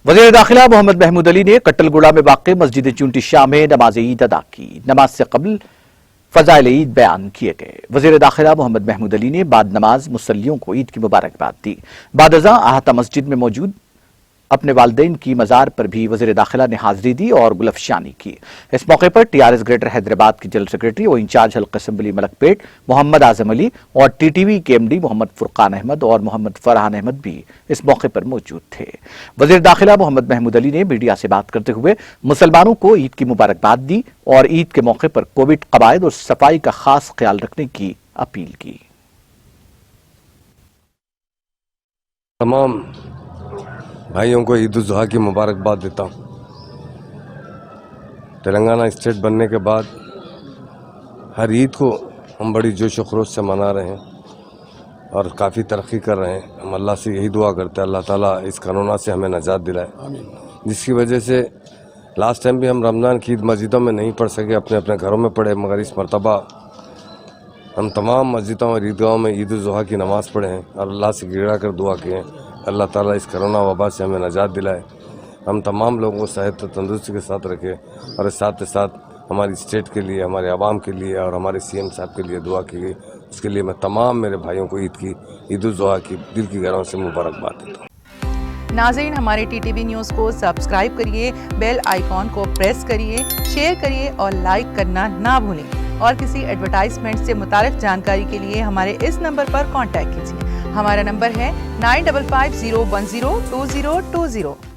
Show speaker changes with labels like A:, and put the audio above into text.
A: वज़ीर दाखिला मोहम्मद महमूद अली ने कट्टलगुड़ा में वाक़ मस्जिद चूंटी शाह में नमाज ईद अदा की। नमाज से कबल फजाइल ईद बयान किए गए। वज़ीर दाखिला मोहम्मद महमूद अली ने बाद नमाज मुसल्लियों को ईद की मुबारकबाद दी। बाद अज़ां आहता मस्जिद में मौजूद अपने वालिदैन की मज़ार पर भी वज़ीर दाखिला ने हाज़िरी दी और गुलफशानी की। इस मौके पर TRS ग्रेटर हैदराबाद की जनरल सेक्रेटरी और इंचार्ज हल्का असम्बली मलकपेट मोहम्मद आज़म अली और TTV के MD मोहम्मद फुरकान अहमद और मोहम्मद फरहान अहमद भी इस मौके पर मौजूद थे। वज़ीर दाखिला मोहम्मद महमूद अली ने मीडिया से बात करते हुए मुसलमानों को ईद की मुबारकबाद दी और ईद के मौके पर कोविड कवायद और सफाई का खास ख्याल रखने की अपील की।
B: तमाम भाइयों को ईद उल जुहा की मुबारकबाद देता हूँ। तेलंगाना स्टेट बनने के बाद हर ईद को हम बड़ी जोश व खरोश से मना रहे हैं और काफ़ी तरक्की कर रहे हैं। हम अल्लाह से यही दुआ करते हैं अल्लाह ताला इस कोरोना से हमें नजात दिलाए, जिसकी वजह से लास्ट टाइम भी हम रमज़ान की ईद मस्जिदों में नहीं पढ़ सके, अपने अपने घरों में पढ़े, मगर इस मरतबा हम तमाम मस्जिदों और ईदगाहों में ईद उल जुहा की नमाज़ पढ़े हैं और अल्लाह से गिड़ा कर दुआ किए हैं अल्लाह ताला इस कोरोना वबा से हमें नजात दिलाए, हम तमाम लोगों को सेहत और तंदुरुस्ती के साथ रखे और साथ ही साथ हमारी स्टेट के लिए, हमारे आवाम के लिए और हमारे CM साहब के लिए दुआ की गई। उसके लिए मैं तमाम मेरे भाइयों को ईद उल जुहा की दिल की गहराइयों से मुबारकबाद देता हूँ।
C: नाज़रीन, हमारे TTV न्यूज़ को सब्सक्राइब करिए, बेल आइकॉन को प्रेस करिए, शेयर करिए और लाइक करना ना भूलें। और किसी एडवर्टाइजमेंट से मुताल्लिक़ जानकारी के लिए हमारे इस नंबर पर कॉन्टैक्ट कीजिए। हमारा नंबर है 9550102020।